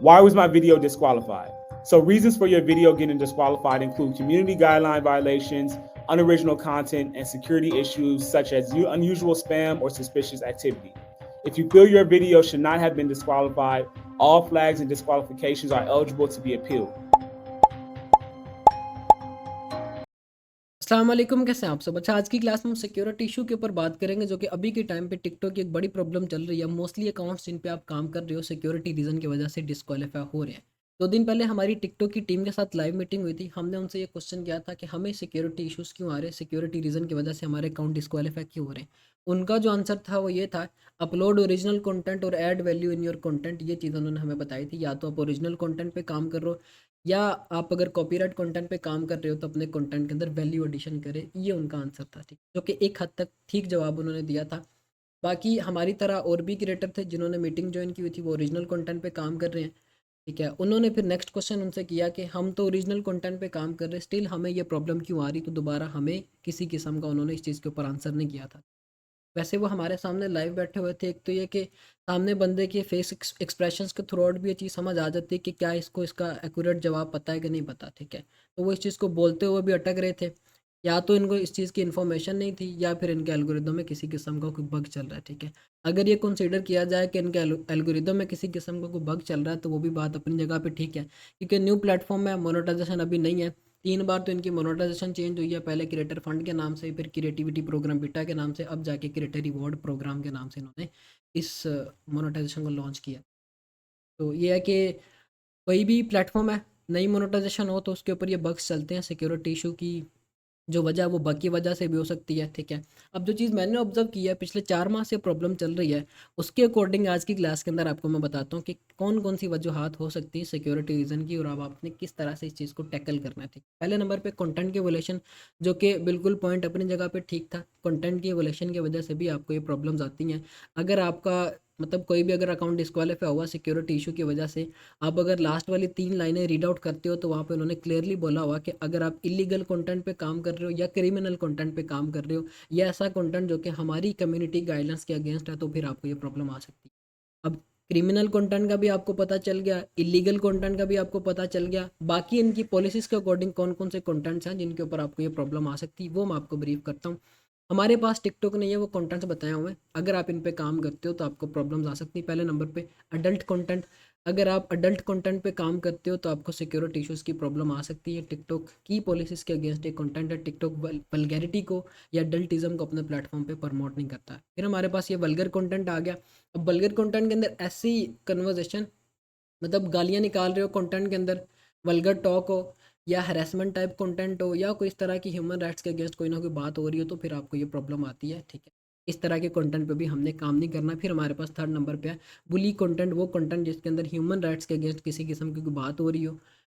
Why was my video disqualified? So reasons for your video getting disqualified include community guideline violations, unoriginal content, and security issues such as unusual spam or suspicious activity. If you feel your video should not have been disqualified, all flags and disqualifications are eligible to be appealed. अस्सलाम वालेकुम, कैसे हैं आप सब? अच्छा, आज की class में हम सिक्योरिटी इशू के ऊपर बात करेंगे जो कि अभी के टाइम पे टिकटॉक की एक बड़ी प्रॉब्लम चल रही है। मोस्टली अकाउंट्स जिन पे आप काम कर रहे हो सिक्योरिटी रीज़न की वजह से डिस्क्वालीफाई हो रहे हैं। 2 दिन पहले हमारी टिकटॉक की टीम के साथ लाइव मीटिंग हुई थी। हमने उनसे ये क्वेश्चन किया था कि हमें सिक्योरिटी इशूज़ क्यों आ रहे हैं, सिक्योरिटी रीज़न की वजह से हमारे अकाउंट डिस्क्वालीफाई क्यों हो रहे हैं। उनका जो आंसर था वो ये था, अपलोड ओरिजिनल कंटेंट और add value in your content. ये चीज़ उन्होंने हमें बताई थी। या तो आप ओरिजिनल कंटेंट पे काम कर रहे हो, या आप अगर कॉपीराइट कंटेंट पे काम कर रहे हो तो अपने कंटेंट के अंदर वैल्यू एडिशन करें। ये उनका आंसर था, ठीक, जो कि एक हद तक ठीक जवाब उन्होंने दिया था। बाकी हमारी तरह और भी क्रिएटर थे जिन्होंने मीटिंग ज्वाइन की हुई थी, वो ओरिजिनल कंटेंट पे काम कर रहे हैं, ठीक है। उन्होंने फिर नेक्स्ट क्वेश्चन उनसे किया कि हम तो ओरिजिनल कंटेंट पे काम कर रहे हैं, स्टिल हमें ये प्रॉब्लम क्यों आ रही। तो दोबारा हमें किसी किस्म का उन्होंने इस चीज़ के ऊपर आंसर नहीं किया था। वैसे वो हमारे सामने लाइव बैठे हुए थे। एक तो ये कि सामने बंदे के फेस एक्सप्रेशंस के थ्रू आउट भी ये चीज़ समझ आ जाती है कि क्या इसको इसका एक्यूरेट जवाब पता है कि नहीं पता, ठीक है। तो वो इस चीज़ को बोलते हुए भी अटक रहे थे। या तो इनको इस चीज़ की इन्फॉर्मेशन नहीं थी, या फिर इनके एल्गोरिदम में किसी किस्म का कोई बग चल रहा है, ठीक है। अगर ये कंसीडर किया जाए कि इनके एल्गोरिदम में किसी किस्म का कोई बग चल रहा है तो वो भी बात अपनी जगह पे ठीक है, क्योंकि न्यू प्लेटफॉर्म में मोनेटाइजेशन अभी नहीं है। 3 बार तो इनकी मोनेटाइजेशन चेंज हुई है, पहले क्रिएटर फंड के नाम से, फिर क्रिएटिविटी प्रोग्राम बीटा के नाम से, अब जाके क्रिएटर रिवॉर्ड प्रोग्राम के नाम से इन्होंने इस मोनेटाइजेशन को लॉन्च किया। तो ये है कि कोई भी प्लेटफॉर्म है, नई मोनेटाइजेशन हो तो उसके ऊपर ये बग्स चलते हैं। सिक्योरिटी इशू की जो वजह वो बग की वजह से भी हो सकती है, ठीक है। अब जो चीज़ मैंने ऑब्जर्व की है, पिछले 4 माह से प्रॉब्लम चल रही है, उसके अकॉर्डिंग आज की क्लास के अंदर आपको मैं बताता हूँ कि कौन कौन सी वजूहत हो सकती है सिक्योरिटी रीज़न की, और अब आपने किस तरह से इस चीज़ को टैकल करना है, ठीक। पहले नंबर पे कंटेंट के वोलेशन, जो कि बिल्कुल पॉइंट अपनी जगह पे ठीक था। कंटेंट के वोलेशन की वजह से भी आपको ये प्रॉब्लम्स आती हैं। अगर आपका मतलब कोई भी अगर अकाउंट डिस्क्वालीफाई हुआ सिक्योरिटी इशू की वजह से, आप अगर लास्ट वाली 3 लाइनें रीड आउट करते हो तो वहाँ पे उन्होंने क्लियरली बोला हुआ कि अगर आप इलीगल कंटेंट पे काम कर रहे हो या क्रिमिनल कंटेंट पे काम कर रहे हो, या ऐसा कंटेंट जो कि हमारी कम्युनिटी गाइडलाइंस के अगेंस्ट है, तो फिर आपको ये प्रॉब्लम आ सकती है। अब क्रिमिनल कंटेंट का भी आपको पता चल गया, इलीगल कंटेंट का भी आपको पता चल गया। बाकी इनकी पॉलिसीज़ के अकॉर्डिंग कौन कौन से कंटेंट्स हैं जिनके ऊपर आपको ये प्रॉब्लम आ सकती है, वो मैं आपको ब्रीफ करता हूँ। हमारे पास टिकटॉक ने ये वो कंटेंट्स बताए हुए हैं, अगर आप इन पे काम करते हो तो आपको प्रॉब्लम्स आ सकती है। पहले नंबर पे अडल्ट कंटेंट, अगर आप अडल्ट कंटेंट पे काम करते हो तो आपको सिक्योरिटी इश्यूज़ की प्रॉब्लम आ सकती है। टिकटॉक की पॉलिसीज़ के अगेंस्ट एक कंटेंट है। टिकटॉक वल्गैरिटी को या अडल्टिज्म को अपने प्लेटफॉर्म पे प्रमोट नहीं करता है। फिर हमारे पास ये वल्गर कंटेंट आ गया। अब वल्गर कंटेंट के अंदर ऐसी कन्वर्जेशन, मतलब गालियाँ निकाल रहे हो कंटेंट के अंदर, वल्गर टॉक हो, या हरेसमेंट टाइप कंटेंट हो, या कोई इस तरह की ह्यूमन राइट्स के अगेंस्ट कोई ना कोई बात हो रही हो, तो फिर आपको ये प्रॉब्लम आती है, ठीक है। इस तरह के कंटेंट पे भी हमने काम नहीं करना। फिर हमारे पास थर्ड नंबर पे है बुली कंटेंट, वो कंटेंट जिसके अंदर ह्यूमन राइट्स के अगेंस्ट किसी किस्म की कोई बात हो रही हो,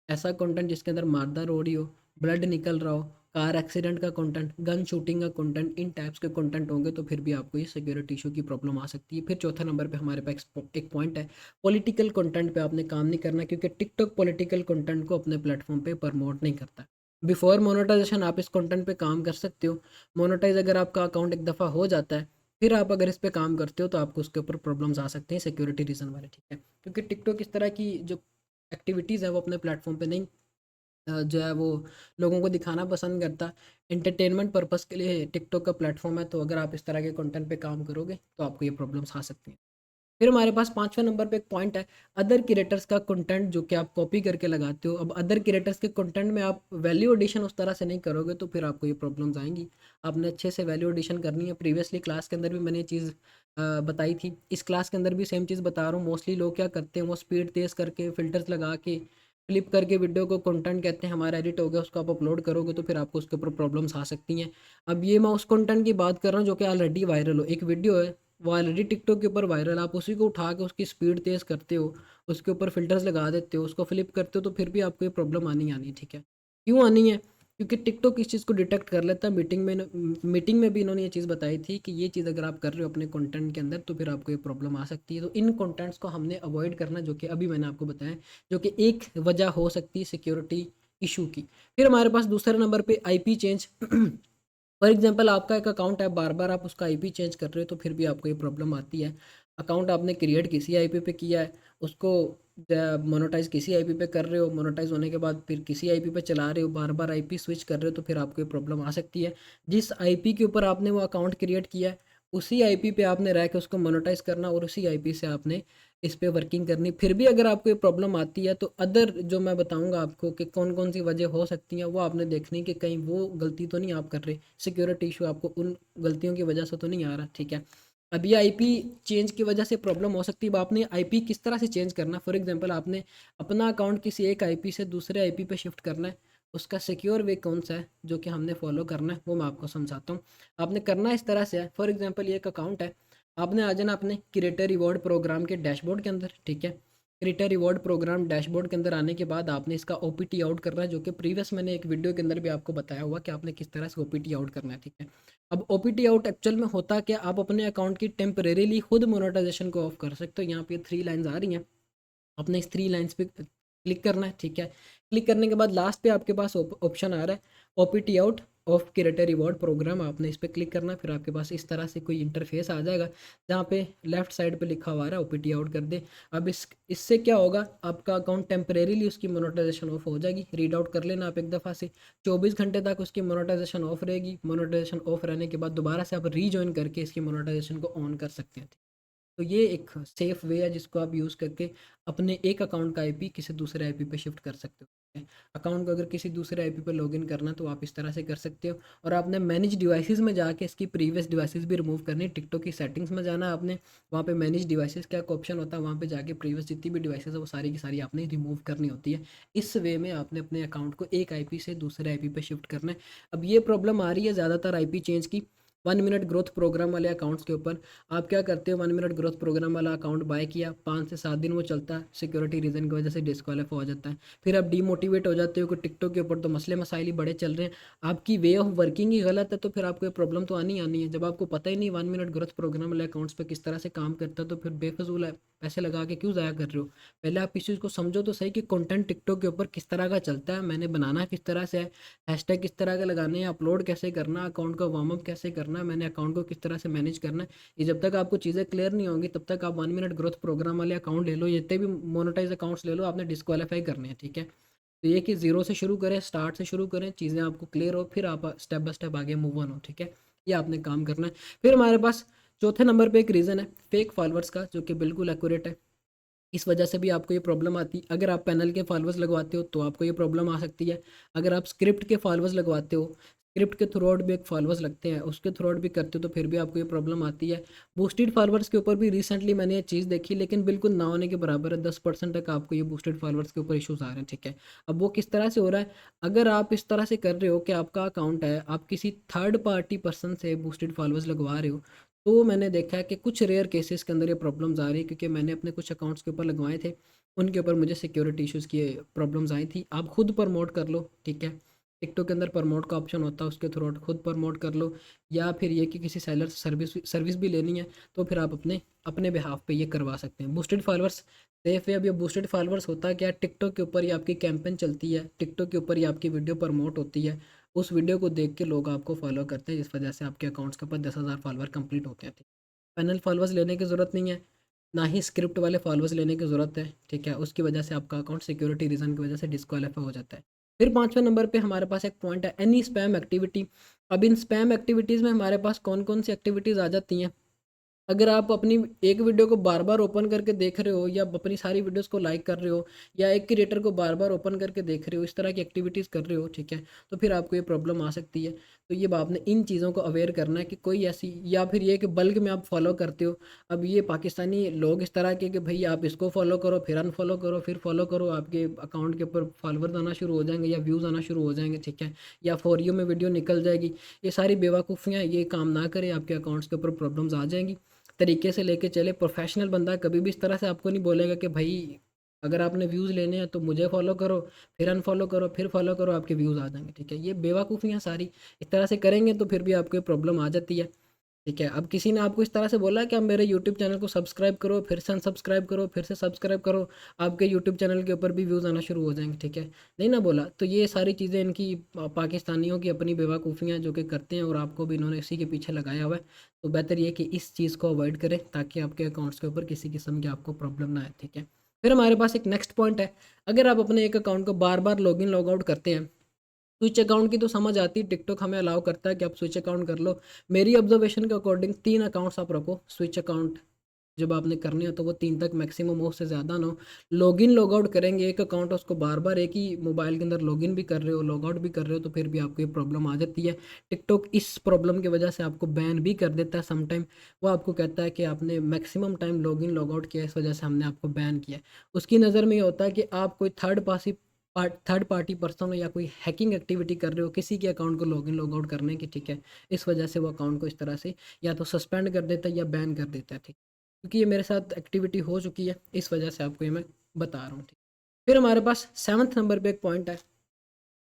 ऐसा कंटेंट जिसके अंदर मारदार हो रही हो, ब्लड निकल रहा हो, कार एक्सीडेंट का कंटेंट, गन शूटिंग का कंटेंट, इन टाइप्स के कंटेंट होंगे तो फिर भी आपको ये सिक्योरिटी इशू की प्रॉब्लम आ सकती है। फिर चौथा नंबर पे हमारे पास एक पॉइंट है, पॉलिटिकल कंटेंट पे आपने काम नहीं करना, क्योंकि टिकटॉक पॉलिटिकल कंटेंट को अपने प्लेटफॉर्म पे प्रमोट नहीं करता। बिफोर मोनेटाइजेशन आप इस कंटेंट पे काम कर सकते हो। मोनेटाइज अगर आपका अकाउंट एक दफ़ा हो जाता है, फिर आप अगर इस पे काम करते हो तो आपको उसके ऊपर प्रॉब्लम्स आ सकते हैं सिक्योरिटी रीज़न वाले, ठीक है। क्योंकि टिकटॉक इस तरह की जो एक्टिविटीज़ है वो अपने प्लेटफॉर्म पे नहीं जो है वो लोगों को दिखाना पसंद करता। एंटरटेनमेंट पर्पस के लिए टिकटॉक का प्लेटफॉर्म है, तो अगर आप इस तरह के कंटेंट पे काम करोगे तो आपको ये प्रॉब्लम्स आ सकती हैं। फिर हमारे पास 5वें नंबर पे एक पॉइंट है, अदर क्रिएटर्स का कंटेंट जो कि आप कॉपी करके लगाते हो। अब अदर क्रिएटर्स के कंटेंट में आप वैल्यू एडिशन उस तरह से नहीं करोगे तो फिर आपको ये प्रॉब्लम्स आएंगी। आपने अच्छे से वैल्यू एडिशन करनी है। प्रीवियसली क्लास के अंदर भी मैंने ये चीज़ बताई थी, इस क्लास के अंदर भी सेम चीज़ बता रहा हूँ। मोस्टली लोग क्या करते हैं, वो स्पीड तेज़ करके फ़िल्टर्स लगा के फ्लिप करके वीडियो को कंटेंट कहते हैं हमारा एडिट हो गया, उसको आप अपलोड करोगे तो फिर आपको उसके ऊपर प्रॉब्लम्स आ सकती हैं। अब ये मैं उस कंटेंट की बात कर रहा हूँ जो कि ऑलरेडी वायरल हो। एक वीडियो है वो ऑलरेडी टिकटॉक के ऊपर वायरल, आप उसी को उठा के उसकी स्पीड तेज़ करते हो, उसके ऊपर फ़िल्टर्स लगा देते हो, उसको फ्लिप करते हो, तो फिर भी आपको ये प्रॉब्लम आनी आनी है, ठीक है। क्यों आनी है? क्योंकि टिकटॉक इस चीज़ को डिटेक्ट कर लेता है। मीटिंग में भी इन्होंने ये चीज़ बताई थी कि ये चीज़ अगर आप कर रहे हो अपने कंटेंट के अंदर तो फिर आपको ये प्रॉब्लम आ सकती है। तो इन कंटेंट्स को हमने अवॉइड करना, जो कि अभी मैंने आपको बताया, जो कि एक वजह हो सकती है सिक्योरिटी इशू की। फिर हमारे पास दूसरे नंबर पे आईपी चेंज फॉर एग्जांपल आपका एक अकाउंट है, बार बार आप उसका आईपी चेंज कर रहे हो तो फिर भी आपको ये प्रॉब्लम आती है। अकाउंट आपने क्रिएट किसी आईपी पे किया है, उसको मोनेटाइज किसी आईपी पे कर रहे हो, मोनेटाइज होने के बाद फिर किसी आईपी पे चला रहे हो, बार बार आईपी स्विच कर रहे हो, तो फिर आपको ये प्रॉब्लम आ सकती है। जिस आईपी के ऊपर आपने वो अकाउंट क्रिएट किया है, उसी आईपी पे आपने रह के उसको मोनेटाइज करना और उसी आईपी से आपने इस पे वर्किंग करनी। फिर भी अगर आपको ये प्रॉब्लम आती है, तो अदर जो मैं बताऊंगा आपको कि कौन कौन सी वजह हो सकती हैं, वो आपने देखनी कि कहीं वो गलती तो नहीं आप कर रहे, सिक्योरिटी इशू आपको उन गलतियों की वजह से तो नहीं आ रहा, ठीक है। अब ये आईपी चेंज की वजह से प्रॉब्लम हो सकती है। अब आपने आईपी किस तरह से चेंज करना, फॉर एग्जांपल आपने अपना अकाउंट किसी एक आईपी से दूसरे आईपी पे शिफ्ट करना है, उसका सिक्योर वे कौन सा है जो कि हमने फॉलो करना है, वो मैं आपको समझाता हूँ। आपने करना इस तरह से है, फॉर एग्जांपल ये एक अकाउंट है, आपने आ जाना अपने क्रिएटर रिवॉर्ड प्रोग्राम के डैशबोर्ड के अंदर, ठीक है। क्रिएटर रिवॉर्ड प्रोग्राम डैशबोर्ड के अंदर आने के बाद आपने इसका ओपीटी आउट करना है, जो कि प्रीवियस मैंने एक वीडियो के अंदर भी आपको बताया हुआ कि आपने किस तरह से ओपीटी आउट करना है, ठीक है। अब ओपीटी आउट एक्चुअल में होता क्या, आप अपने अकाउंट की टेम्परेरीली खुद मोनेटाइजेशन को ऑफ कर सकते हो। यहाँ पे 3 लाइन्स आ रही हैं, आपने इस 3 लाइन्स पे क्लिक करना है, ठीक है। क्लिक करने के बाद लास्ट पे आपके पास ऑप्शन आ रहा है OPT out of creator reward programme, आपने इस पर क्लिक करना है। फिर आपके पास इस तरह से कोई इंटरफेस आ जाएगा, जहाँ पे लेफ्ट साइड पे लिखा हुआ है ओपीटी आउट कर दे। अब इससे क्या होगा, आपका अकाउंट टेम्परेरीली उसकी मोनेटाइजेशन ऑफ हो जाएगी। रीड आउट कर लेना आप एक दफ़ा से, 24 घंटे तक उसकी मोनेटाइजेशन ऑफ रहेगी। मोनेटाइजेशन ऑफ रहने के बाद दोबारा से आप रीजॉइन करके इसकी मोनेटाइजेशन को ऑन कर सकते हैं। तो ये एक सेफ वे है जिसको आप यूज़ करके अपने एक अकाउंट का आईपी किसी दूसरे आईपी पे शिफ्ट कर सकते हो। अकाउंट को अगर किसी दूसरे आईपी पे लॉगिन करना तो आप इस तरह से कर सकते हो। और आपने मैनेज डिवाइसेस में जाके इसकी प्रीवियस डिवाइसेस भी रिमूव करनी है। टिकटॉक की सेटिंग्स में जाना है आपने, वहाँ पे मैनेज डिवाइसेस का एक ऑप्शन होता है, वहाँ पे जाके प्रीवियस जितनी भी डिवाइसेस है वो सारी की सारी आपने रिमूव करनी होती है। इस वे में आपने अपने अकाउंट को एक आईपी से दूसरे आईपी पे शिफ्ट करना है। अब ये प्रॉब्लम आ रही है ज़्यादातर आईपी चेंज की 1 मिनट ग्रोथ प्रोग्राम वाले अकाउंट्स के ऊपर। आप क्या करते हो, 1 मिनट ग्रोथ प्रोग्राम वाला अकाउंट बाय किया, 5 से 7 दिन वो चलता है, सिक्योरिटी रीज़न की वजह से डिस्क्वालीफाई हो जाता है। फिर आप डीमोटिवेट हो जाते हो कि टिकटॉक के ऊपर तो मसले मसाइल ही बड़े चल रहे हैं, आपकी वे ऑफ वर्किंग ही गलत है, तो फिर आपको ये प्रॉब्लम तो आनी आनी है। जब आपको पता ही नहीं 1 मिनट ग्रोथ प्रोग्राम वाले अकाउंट्स पर किस तरह से काम करता है, तो फिर बेफजूल है पैसे लगा के क्यों ज़ाया कर रहे हो। पहले आप इस चीज़ को समझो तो सही कि कंटेंट टिकटॉक के ऊपर किस तरह का चलता है, मैंने बनाना किस तरह से है, हैशटैग किस तरह के लगाने हैं, अपलोड कैसे करना, अकाउंट का वार्म अप कैसे करना है, मैंने अकाउंट को किस तरह से मैनेज करना है। ये जब तक आपको चीज़ें क्लियर नहीं होंगी तब तक आप 1 मिनट ग्रोथ प्रोग्राम वाले अकाउंट ले लो, जितने भी मोनेटाइज अकाउंट्स ले लो, आपने डिस्क्वालीफाई करने हैं, ठीक है। तो ये कि ज़ीरो से शुरू करें, स्टार्ट से शुरू करें, चीज़ें आपको क्लियर हो, फिर आप स्टेप बाय स्टेप आगे मूव ऑन हो, ठीक है। ये आपने काम करना है। फिर हमारे पास चौथे नंबर पे एक रीज़न है फेक फॉलोअर्स का, जो कि बिल्कुल एक्यूरेट है। इस वजह से भी आपको ये प्रॉब्लम आती है। अगर आप पैनल के फॉलोअर्स लगवाते हो तो आपको ये प्रॉब्लम आ सकती है। अगर आप स्क्रिप्ट के फॉलोअर्स लगवाते हो, स्क्रिप्ट के थ्रू आउट भी एक फॉलोअर्स लगते हैं, उसके थ्रू आउट भी करते हो तो फिर भी आपको ये प्रॉब्लम आती है। बूस्टेड फॉलोअर्स के ऊपर भी रिसेंटली मैंने ये चीज़ देखी, लेकिन बिल्कुल ना होने के बराबर है। 10% तक आपको ये बूस्टेड फॉलोअर्स के ऊपर इशूज़ आ रहे हैं, ठीक है। अब वो किस तरह से हो रहा है, अगर आप इस तरह से कर रहे हो कि आपका अकाउंट है, आप किसी थर्ड पार्टी पर्सन से बूस्टेड फॉलोअर्स लगवा रहे हो, तो मैंने देखा है कि कुछ रेयर केसेस के अंदर ये प्रॉब्लम्स आ रही है, क्योंकि मैंने अपने कुछ अकाउंट्स के ऊपर लगवाए थे, उनके ऊपर मुझे सिक्योरिटी इश्यूज़ की प्रॉब्लम्स आई थी। आप खुद प्रमोट कर लो, ठीक है। टिकटॉक के अंदर प्रमोट का ऑप्शन होता है, उसके थ्रू खुद प्रमोट कर लो। या फिर ये कि किसी सेलर से सर्विस भी लेनी है तो फिर आप अपने अपने बिहाफ पे ये करवा सकते हैं। बूस्टेड फॉलोअर्स सेफ है। अब ये बूस्टेड फॉलोअर्स होता है क्या, टिकटॉक के ऊपर ही आपकी कैंपेन चलती है, टिकटॉक के ऊपर ही आपकी वीडियो प्रमोट होती है, उस वीडियो को देख के लोग आपको फॉलो करते हैं, जिस वजह से आपके अकाउंट्स के ऊपर 10,000 फॉलोअर कंप्लीट होते हैं। पैनल फॉलोअर्स लेने की ज़रूरत नहीं है, ना ही स्क्रिप्ट वाले फॉलोअर्स लेने की ज़रूरत है, ठीक है। उसकी वजह से आपका अकाउंट सिक्योरिटी रीज़न की वजह से डिस्क्वालीफाई हो जाता है। फिर 5वें नंबर पे हमारे पास एक पॉइंट है एनी स्पैम एक्टिविटी। अब इन स्पैम एक्टिविटीज़ में हमारे पास कौन कौन सी एक्टिविटीज़ आ जाती हैं। अगर आप अपनी एक वीडियो को बार बार ओपन करके देख रहे हो, या अपनी सारी वीडियोस को लाइक कर रहे हो, या एक क्रिएटर को बार बार ओपन करके देख रहे हो, इस तरह की एक्टिविटीज़ कर रहे हो, ठीक है, तो फिर आपको ये प्रॉब्लम आ सकती है। तो ये आपने इन चीज़ों को अवेयर करना है कि कोई ऐसी, या फिर ये कि बल्क में आप फॉलो करते हो। अब ये पाकिस्तानी लोग इस तरह के कि भाई आप इसको फॉलो करो, फिर अनफॉलो करो, फिर फॉलो करो, आपके अकाउंट के ऊपर फॉलोवर्स आना शुरू हो जाएंगे या व्यूज़ आना शुरू हो जाएंगे, ठीक है, या फॉर यू में वीडियो निकल जाएगी। ये सारी बेवकूफ़ियाँ, ये काम ना करें, आपके अकाउंट्स के ऊपर प्रॉब्लम्स आ जाएंगी। तरीके से लेके चले। प्रोफेशनल बंदा कभी भी इस तरह से आपको नहीं बोलेगा कि भाई अगर आपने व्यूज़ लेने हैं तो मुझे फॉलो करो, फिर अनफॉलो करो, फिर फॉलो करो, आपके व्यूज़ आ जाएंगे, ठीक है। ये बेवकूफ़ियाँ सारी इस तरह से करेंगे तो फिर भी आपको ये प्रॉब्लम आ जाती है। ठीक है। अब किसी ने आपको इस तरह से बोला कि आप मेरे यूट्यूब चैनल को सब्सक्राइब करो, फिर से अनसब्सक्राइब करो, फिर से सब्सक्राइब करो, आपके यूट्यूब चैनल के ऊपर भी व्यूज़ आना शुरू हो जाएँगे, ठीक है। नहीं ना बोला, तो ये सारी चीज़ें इनकी पाकिस्तानियों की अपनी बेवकूफ़ियाँ जो कि करते हैं और आपको भी इन्होंने इसी के पीछे लगाया हुआ है। तो बेहतर ये है कि इस चीज़ को अवॉइड करें ताकि आपके अकाउंट्स के ऊपर किसी किस्म की आपको प्रॉब्लम ना आए, ठीक है। फिर हमारे पास एक नेक्स्ट पॉइंट है, अगर आप अपने एक अकाउंट को बार-बार लॉगिन लॉग आउट करते हैं, स्विच अकाउंट की तो समझ आती है, टिकटॉक हमें अलाउ करता है कि आप स्विच अकाउंट कर लो। मेरी ऑब्जर्वेशन के अकॉर्डिंग 3 अकाउंट्स आप रखो स्विच अकाउंट, जब आपने करने हो तो वो 3 तक मैक्सिमम हो, उससे ज़्यादा ना हो। लॉगिन लॉग आउट करेंगे एक अकाउंट, उसको बार-बार एक ही मोबाइल के अंदर लॉगिन भी कर रहे हो, लॉग आउट भी कर रहे हो, तो फिर भी आपको ये प्रॉब्लम आ जाती है। टिकटॉक इस प्रॉब्लम की वजह से आपको बैन भी कर देता है सम टाइम। वो आपको कहता है कि आपने maximum time login log out किया, इस वजह से हमने आपको बैन किया है। उसकी नज़र में ये होता है कि आप कोई थर्ड पार्टी पर्सन हो या कोई हैकिंग एक्टिविटी कर रहे हो किसी के अकाउंट को लॉगिन लॉग आउट करने की, ठीक है। इस वजह से वो अकाउंट को इस तरह से या तो सस्पेंड कर देता है या बैन कर देता है, ठीक। क्योंकि ये मेरे साथ एक्टिविटी हो चुकी है, इस वजह से आपको ये मैं बता रहा हूँ, ठीक। फिर हमारे पास 7th नंबर पे एक पॉइंट है,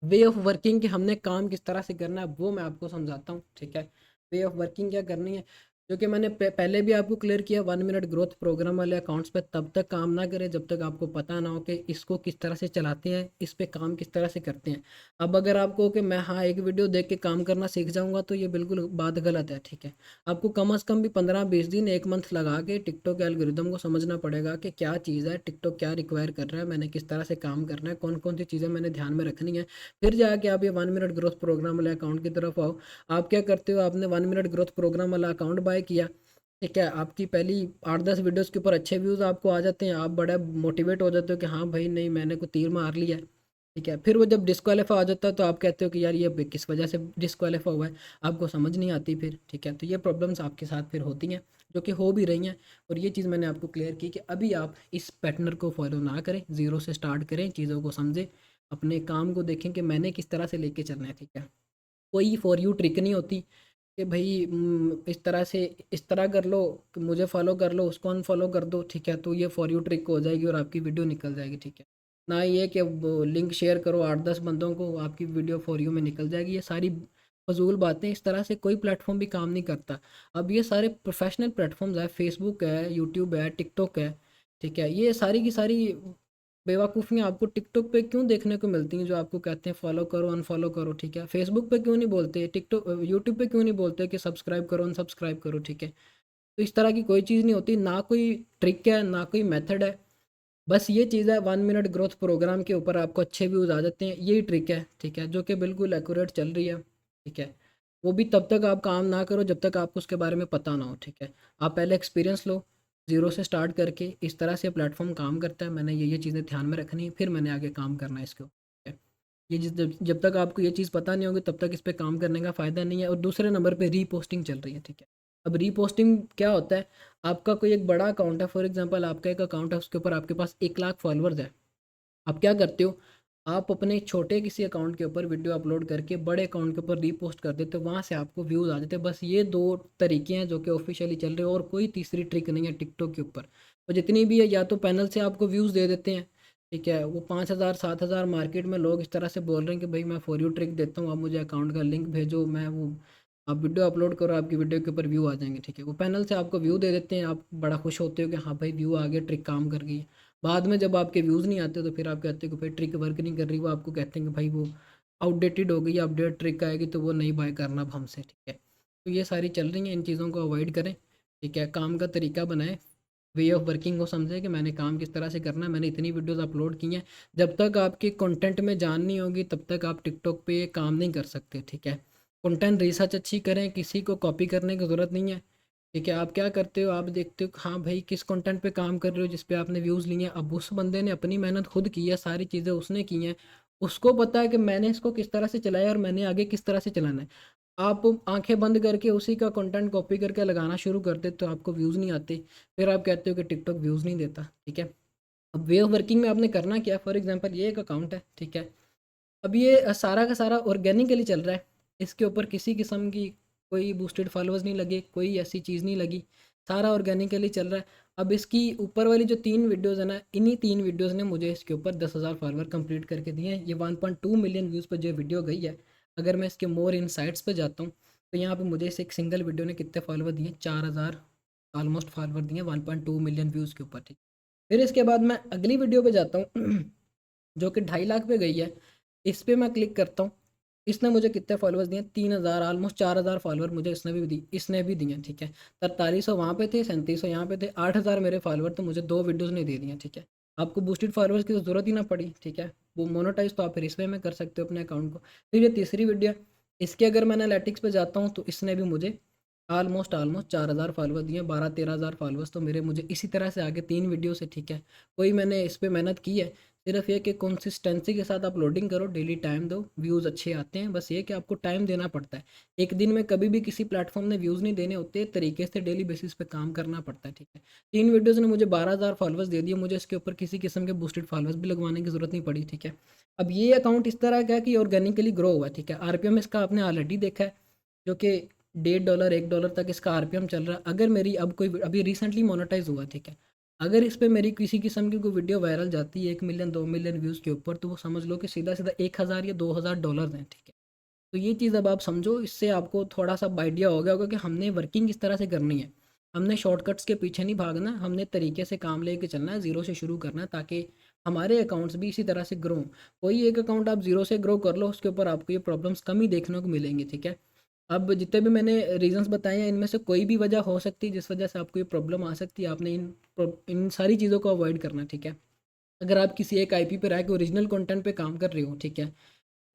वे ऑफ वर्किंग, कि हमने काम किस तरह से करना है वो मैं आपको समझाता हूँ, ठीक है। वे ऑफ वर्किंग क्या करनी है, जो कि मैंने पहले भी आपको क्लियर किया, 1 मिनट ग्रोथ प्रोग्राम वाले अकाउंट्स पे तब तक काम ना करें जब तक आपको पता ना हो कि इसको किस तरह से चलाते हैं, इस पे काम किस तरह से करते हैं। अब अगर आपको हो कि मैं हाँ एक वीडियो देख के काम करना सीख जाऊंगा, तो ये बिल्कुल बात गलत है, ठीक है। आपको कम अज़ कम भी 15-20 दिन, 1 मंथ लगा के टिकटॉक एल्गोरिदम को समझना पड़ेगा कि क्या चीज़ है, टिकटॉक क्या रिक्वायर कर रहा है, मैंने किस तरह से काम करना है, कौन कौन सी चीज़ें मैंने ध्यान में रखनी है। फिर जाके आप ये 1 मिनट ग्रोथ प्रोग्राम वाले अकाउंट की तरफ आओ। आप क्या करते हो, आपने 1 मिनट ग्रोथ प्रोग्राम वाला अकाउंट बाय किया, ठीक है। आपकी पहली 8-10 वीडियोस के ऊपर अच्छे व्यूज़ आपको आ जाते हैं, आप बड़ा मोटिवेट हो जाते हो कि हाँ भाई नहीं मैंने को तीर मार लिया है, ठीक है। फिर वो जब डिस्क्वालीफाई आ जाता है तो आप कहते हो कि यार ये किस वजह से डिस्क्वालीफाई हुआ है, आपको समझ नहीं आती फिर, ठीक है। तो ये प्रॉब्लम्स आपके साथ फिर होती हैं, जो कि हो भी रही हैं। और ये चीज़ मैंने आपको क्लियर की कि अभी आप इस पैटर्न को फॉलो ना करें, ज़ीरो से स्टार्ट करें, चीज़ों को समझें, अपने काम को देखें कि मैंने किस तरह से लेके चलना है, ठीक है। कोई फॉर यू ट्रिक नहीं होती कि भाई इस तरह से इस तरह कर लो कि मुझे फॉलो कर लो, उसको अनफॉलो कर दो, ठीक है। तो ये फॉर यू ट्रिक हो जाएगी और आपकी वीडियो निकल जाएगी, ठीक है। ना ये कि वो लिंक शेयर करो 8-10 बंदों को, आपकी वीडियो फॉर यू में निकल जाएगी, ये सारी फजूल बातें। इस तरह से कोई प्लेटफॉर्म भी काम नहीं करता। अब ये सारे प्रोफेशनल प्लेटफॉर्म्स है, फेसबुक है, यूट्यूब है, टिकटॉक है, ठीक है। ये सारी की सारी बेवकूफ़ियाँ आपको टिकटॉक पे क्यों देखने को मिलती हैं, जो आपको कहते हैं फॉलो करो अनफॉलो करो, ठीक है। फेसबुक पे क्यों नहीं बोलते, टिकटॉक यूट्यूब पे क्यों नहीं बोलते कि सब्सक्राइब करो अनसब्सक्राइब करो, ठीक है। तो इस तरह की कोई चीज़ नहीं होती, ना कोई ट्रिक है ना कोई मेथड है। बस ये चीज़ है, 1 मिनट ग्रोथ प्रोग्राम के ऊपर आपको अच्छे व्यूज़ आ जाते हैं, यही ट्रिक है, ठीक है, जो कि बिल्कुल एक्यूरेट चल रही है, ठीक है। वो भी तब तक आप काम ना करो जब तक आपको उसके बारे में पता ना हो, ठीक है। आप पहले एक्सपीरियंस लो, ज़ीरो से स्टार्ट करके इस तरह से प्लेटफॉर्म काम करता है, मैंने ये चीज़ें ध्यान में रखनी है, फिर मैंने आगे काम करना है इसके ऊपर, ठीक है। ये जब जब तक आपको ये चीज़ पता नहीं होगी तब तक इस पे काम करने का फ़ायदा नहीं है। और दूसरे नंबर पे रीपोस्टिंग चल रही है, ठीक है। अब रीपोस्टिंग क्या होता है, आपका कोई एक बड़ा अकाउंट है, फॉर एग्जांपल आपका एक अकाउंट है, उसके ऊपर आपके पास 1 लाख फॉलोअर्स है। आप क्या करते हो, आप अपने छोटे किसी अकाउंट के ऊपर वीडियो अपलोड करके बड़े अकाउंट के ऊपर रीपोस्ट कर देते हो, वहाँ से आपको व्यूज़ आ जाते हैं। बस ये 2 तरीके हैं जो कि ऑफिशियली चल रहे हैं, और कोई तीसरी ट्रिक नहीं है टिकटॉक के ऊपर। और जितनी भी है, या तो पैनल से आपको व्यूज़ दे देते हैं, ठीक है। वो 5,000 7,000 मार्केट में लोग इस तरह से बोल रहे हैं कि भाई मैं फॉर यू ट्रिक देता हूँ, आप मुझे अकाउंट का लिंक भेजो, मैं वो आप वीडियो अपलोड करो, आपकी वीडियो के ऊपर व्यू आ जाएंगे, ठीक है। वो पैनल से आपको व्यू दे देते हैं, आप बड़ा खुश होते हो कि हाँ भाई व्यू आ गए, ट्रिक काम कर गई। बाद में जब आपके व्यूज़ नहीं आते तो फिर आप कहते हो कि भाई ट्रिक वर्क नहीं कर रही, वो आपको कहते हैं कि भाई वो आउटडेटेड हो गई, अपडेट ट्रिक आएगी तो वो नहीं बाय करना अब हमसे, ठीक है। तो ये सारी चल रही हैं, इन चीज़ों को अवॉइड करें, ठीक है। काम का तरीका बनाएं, वे ऑफ वर्किंग को समझें कि मैंने काम किस तरह से करना है, मैंने इतनी वीडियोस अपलोड की हैं। जब तक आपकी कंटेंट में जान नहीं होगी तब तक आप टिकटॉक पे काम नहीं कर सकते, ठीक है। कंटेंट रिसर्च अच्छी करें, किसी को कॉपी करने की ज़रूरत नहीं है, ठीक है। आप क्या करते हो, आप देखते हो हाँ भाई किस कंटेंट पे काम कर रहे हो जिस पे आपने व्यूज़ लिए हैं। अब उस बंदे ने अपनी मेहनत खुद की है, सारी चीज़ें उसने की हैं, उसको पता है कि मैंने इसको किस तरह से चलाया और मैंने आगे किस तरह से चलाना है। आप आंखें बंद करके उसी का कंटेंट कॉपी करके लगाना शुरू कर देते तो आपको व्यूज़ नहीं आते, फिर आप कहते हो कि टिकटॉक व्यूज़ नहीं देता, ठीक है। अब वे ऑफ वर्किंग में आपने करना क्या है, फॉर एग्जांपल ये एक अकाउंट है, ठीक है। अब ये सारा का सारा ऑर्गेनिकली चल रहा है, इसके ऊपर किसी किस्म की कोई बूस्टेड फॉलोअर्स नहीं लगे, कोई ऐसी चीज़ नहीं लगी, सारा ऑर्गेनिकली चल रहा है। अब इसकी ऊपर वाली जो 3 वीडियोज़ है ना, इन्हीं 3 वीडियोज़ ने मुझे इसके ऊपर 10,000 फॉलोअर कंप्लीट करके दिए हैं। ये 1.2 मिलियन व्यूज़ पर जो वीडियो गई है। अगर मैं इसके मोर इनसाइट्स पे जाता हूँ, तो यहाँ पे मुझे इस एक सिंगल वीडियो ने कितने फॉलोवर दिए, 4000 ऑलमोस्ट फॉलोवर दिए, 1.2 मिलियन व्यूज़ के ऊपर, ठीक। फिर इसके बाद मैं अगली वीडियो पे जाता हूँ जो कि 2.5 लाख पे गई है। इस पे मैं क्लिक करता हूँ। इसने मुझे कितने फॉलोअर्स दिए, 3000, ऑलमोस्ट 4000 फॉलोअर मुझे इसने भी दिए, ठीक है। 4300 वहाँ पे थे, 3700 यहाँ पे थे, 8000 मेरे फॉलोअर तो मुझे 2 वीडियोज़ ने दे दिए, ठीक है। आपको बूस्टेड फॉलोअर्स की तो ज़रूरत ही ना पड़ी, ठीक है। वो मोनेटाइज तो आप फिर इस वे में कर सकते हो अपने अकाउंट को। फिर ये तीसरी वीडियो है, इसके अगर मैं एनालिटिक्स पे जाता हूँ तो इसने भी मुझे ऑलमोस्ट 4000 फॉलोअर दिए, 12-13 हज़ार फॉलोअर्स तो मेरे मुझे इसी तरह से आगे 3 वीडियो से, ठीक है। कोई मैंने इस पे मेहनत की है, सिर्फ ये कि कंसिस्टेंसी के साथ अपलोडिंग करो, डेली टाइम दो, व्यूज़ अच्छे आते हैं। बस ये कि आपको टाइम देना पड़ता है। एक दिन में कभी भी किसी प्लेटफॉर्म ने व्यूज़ नहीं देने होते, तरीके से डेली बेसिस पे काम करना पड़ता है, ठीक है। 3 वीडियोज़ ने मुझे 12,000 फॉलोअर्स दे दिए, मुझे इसके ऊपर किसी किस्म के बूस्टेड फॉलोअर्स भी लगवाने की ज़रूरत नहीं पड़ी, ठीक है। अब ये अकाउंट इस तरह का है कि ऑर्गेनिकली ग्रो हुआ है, ठीक है। आरपीएम इसका आपने ऑलरेडी देखा है, जो कि $1.5 $1 तक इसका आरपीएम चल रहा है। अगर मेरी अब कोई अभी रिसेंटली मोनेटाइज हुआ, ठीक है। अगर इस पे मेरी किसी किस्म की कोई वीडियो वायरल जाती है 1 मिलियन 2 मिलियन व्यूज़ के ऊपर, तो वो समझ लो कि सीधा सीधा 1000 या $2000 हैं, ठीक है। तो ये चीज़ अब आप समझो, इससे आपको थोड़ा सा आइडिया हो गया होगा कि हमने वर्किंग किस तरह से करनी है। हमने शॉर्टकट्स के पीछे नहीं भागना, हमने तरीके से काम लेके चलना है, ज़ीरो से शुरू करना है, ताकि हमारे अकाउंट्स भी इसी तरह से ग्रो हों। कोई एक अकाउंट आप ज़ीरो से ग्रो कर लो, उसके ऊपर आपको ये प्रॉब्लम्स कम ही देखने को मिलेंगी, ठीक है। अब जितने भी मैंने रीज़न्स बताए हैं, इनमें से कोई भी वजह हो सकती है जिस वजह से आपको ये प्रॉब्लम आ सकती है। आपने इन सारी चीज़ों को अवॉइड करना, ठीक है। अगर आप किसी एक आईपी पे रह के ओरिजिनल कंटेंट पे काम कर रहे हो, ठीक है,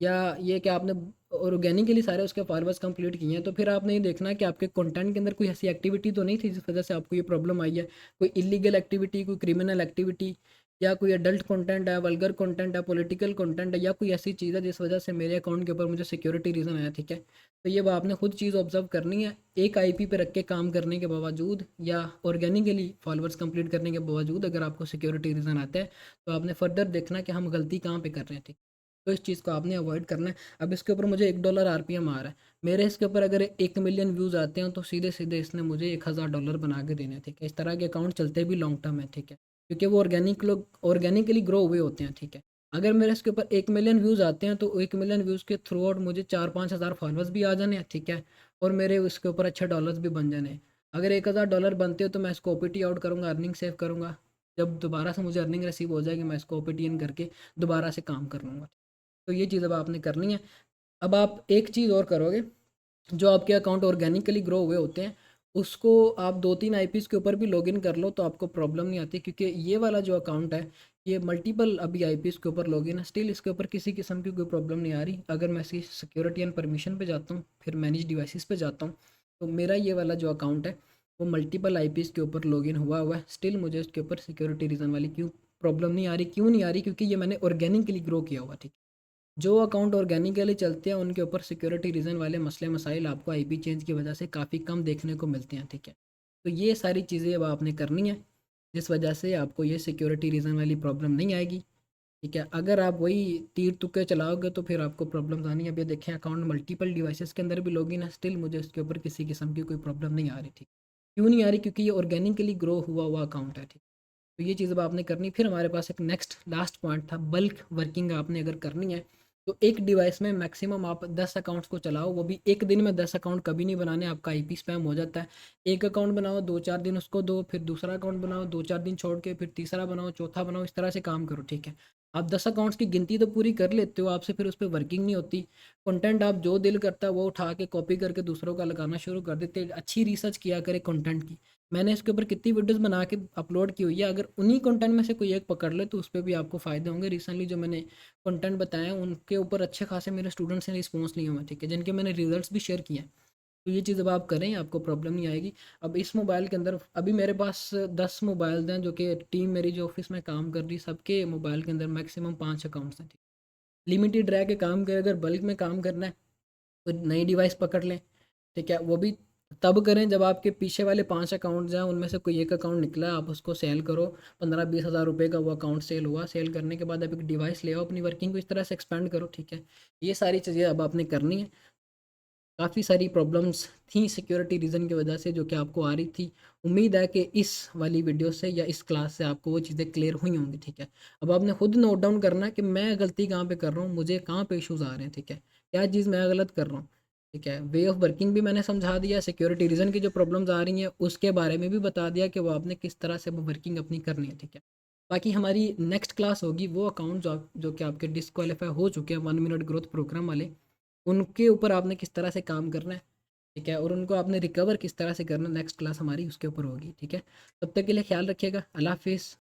या ये कि आपने ऑर्गेनिकली सारे उसके फॉलोअर्स कंप्लीट किए हैं, तो फिर आपने ये देखना कि आपके कंटेंट के अंदर कोई ऐसी एक्टिविटी तो नहीं थी जिस वजह से आपको ये प्रॉब्लम आई है। कोई इलीगल एक्टिविटी, कोई क्रिमिनल एक्टिविटी, या कोई अडल्ट कंटेंट है, वल्गर कंटेंट है, पॉलिटिकल कंटेंट है, या कोई ऐसी चीज़ है जिस वजह से मेरे अकाउंट के ऊपर मुझे सिक्योरिटी रीज़न आया, ठीक है। तो ये आपने खुद चीज़ ऑब्जर्व करनी है। एक आईपी पे रख के काम करने के बावजूद या ऑर्गेनिकली फॉलोअर्स कंप्लीट करने के बावजूद अगर आपको सिक्योरिटी रीज़न आता है, तो आपने फर्दर देखना कि हम गलती कहाँ पे कर रहे हैं, ठीक। तो इस चीज़ को आपने अवॉइड करना है। अब इसके ऊपर मुझे $1 आरपीएम आ रहा है। मेरे इसके ऊपर अगर 1 मिलियन व्यूज़ आते हैं, तो सीधे-सीधे इसने मुझे $1000 बना के देने हैं, ठीक है। इस तरह के अकाउंट चलते भी लॉन्ग टर्म है, ठीक है। क्योंकि वो ऑर्गेनिकली ग्रो हुए होते हैं, ठीक है। अगर मेरे इसके ऊपर 1 मिलियन व्यूज़ आते हैं, तो 1 मिलियन व्यूज़ के थ्रू आउट मुझे 4-5 हज़ार फॉलोअर्स भी आ जाने हैं, ठीक है। और मेरे उसके ऊपर अच्छे डॉलर्स भी बन जाने हैं। अगर $1000 बनते हो तो मैं इसको ओपीटी आउट करूँगा, अर्निंग सेव करूँगा। जब दोबारा से मुझे अर्निंग रिसीव हो जाएगी, मैं इसको ओपीटी इन करके दोबारा से काम कर लूँगा। तो ये चीज़ अब आपने करनी है। अब आप एक चीज़ और करोगे, जो आपके अकाउंट ऑर्गेनिकली ग्रो हुए होते हैं, उसको आप 2-3 आईपीज़ के ऊपर भी लॉगिन कर लो, तो आपको प्रॉब्लम नहीं आती, क्योंकि ये वाला जो अकाउंट है, ये मल्टीपल अभी आईपीज़ के ऊपर लॉगिन है, स्टिल इसके ऊपर किसी किस्म की कोई प्रॉब्लम नहीं आ रही। अगर मैं इसकी सिक्योरिटी एंड परमिशन पे जाता हूँ, फिर मैनेज डिवाइसेस पे जाता हूँ, तो मेरा ये वाला जो अकाउंट है, वो मल्टीपल आईपीज़ के ऊपर लॉगिन हुआ है। स्टिल मुझे उसके ऊपर सिक्योरिटी रीज़न वाली प्रॉब्लम नहीं आ रही, क्यों नहीं आ रही? क्योंकि ये मैंने ऑर्गेनिकली ग्रो किया हुआ, ठीक। जो अकाउंट ऑर्गेनिकली चलते हैं, उनके ऊपर सिक्योरिटी रीज़न वाले मसले मसाइल आपको आईपी चेंज की वजह से काफ़ी कम देखने को मिलते हैं, ठीक है। तो ये सारी चीज़ें अब आपने करनी है, जिस वजह से आपको ये सिक्योरिटी रीज़न वाली प्रॉब्लम नहीं आएगी, ठीक है। अगर आप वही तीर तुक्के चलाओगे, तो फिर आपको प्रॉब्लम आनी है। अब ये देखें, अकाउंट मल्टीपल डिवाइसेस के अंदर भी लॉगिन है, स्टिल मुझे इसके ऊपर किसी किस्म की कोई प्रॉब्लम नहीं आ रही, ठीक। क्यों नहीं आ रही? क्योंकि ये ऑर्गेनिकली ग्रो हुआ हुआ अकाउंट है, ठीक। तो ये चीज़ अब आपने करनी। फिर हमारे पास एक नेक्स्ट लास्ट पॉइंट था, बल्क वर्किंग आपने अगर करनी है, तो एक डिवाइस में मैक्सिमम आप 10 अकाउंट्स को चलाओ। वो भी एक दिन में 10 अकाउंट कभी नहीं बनाने, आपका आईपी स्पैम हो जाता है। एक अकाउंट बनाओ, 2-4 दिन उसको दो, फिर दूसरा अकाउंट बनाओ, 2-4 दिन छोड़ के फिर तीसरा बनाओ, चौथा बनाओ, इस तरह से काम करो, ठीक है। आप 10 अकाउंट्स की गिनती तो पूरी कर लेते हो, आपसे फिर उस पर वर्किंग नहीं होती। कंटेंट आप जो दिल करता है वो उठा के कॉपी करके दूसरों का लगाना शुरू कर देते। अच्छी रिसर्च किया करे कंटेंट की। मैंने इसके ऊपर कितनी वीडियोस बना के अपलोड की हुई है, अगर उन्हीं कंटेंट में से कोई एक पकड़ ले, तो उस पर भी आपको फ़ायदे होंगे। रिसेंटली जो मैंने कंटेंट बताए हैं, उनके ऊपर अच्छे खासे मेरे स्टूडेंट्स ने रिस्पॉन्स लिए हुए हैं, ठीक है, जिनके मैंने रिजल्ट्स भी शेयर किए हैं। तो ये चीज़ अब आप करें, आपको प्रॉब्लम नहीं आएगी। अब इस मोबाइल के अंदर अभी मेरे पास 10 मोबाइल्स हैं, जो कि टीम मेरी जो ऑफिस में काम कर रही, सबके मोबाइल के अंदर मैक्सिमम 5 अकाउंट्स हैं, ठीक। लिमिटेड रह के काम करें, अगर बल्क में काम करना है तो नई डिवाइस पकड़ लें, ठीक है। वो भी तब करें जब आपके पीछे वाले 5 अकाउंट्स हैं, उनमें से कोई एक अकाउंट निकला, आप उसको सेल करो। 15-20 हज़ार रुपये का वो अकाउंट सेल हुआ, सेल करने के बाद आप एक डिवाइस ले आओ, अपनी वर्किंग को इस तरह से एक्सपेंड करो, ठीक है। ये सारी चीज़ें अब आपने करनी है। काफ़ी सारी प्रॉब्लम्स थी सिक्योरिटी रीज़न की वजह से, जो कि आपको आ रही थी। उम्मीद है कि इस वाली वीडियो से या इस क्लास से आपको वो चीज़ें क्लियर हुई होंगी, ठीक है। अब आपने खुद नोट डाउन करना है कि मैं गलती कहाँ पे कर रहा हूँ, मुझे कहाँ पे इश्यूज़ आ रहे हैं, ठीक है। क्या चीज़ मैं गलत कर रहा हूँ। ठीक है। वे ऑफ वर्किंग भी मैंने समझा दिया, सिक्योरिटी रीज़न की जो प्रॉब्लम्स आ रही हैं उसके बारे में भी बता दिया कि वो आपने किस तरह से वो वर्किंग अपनी करनी है, ठीक है। बाकी हमारी नेक्स्ट क्लास होगी वो अकाउंट जो कि आपके डिसक्वालीफाई हो चुके हैं 1 मिनट ग्रोथ प्रोग्राम वाले, उनके ऊपर आपने किस तरह से काम करना है, ठीक है, और उनको आपने रिकवर किस तरह से करना है, नेक्स्ट क्लास हमारी उसके ऊपर होगी, ठीक है। तब तक के लिए ख्याल रखिएगा। अल्लाह हाफिज़।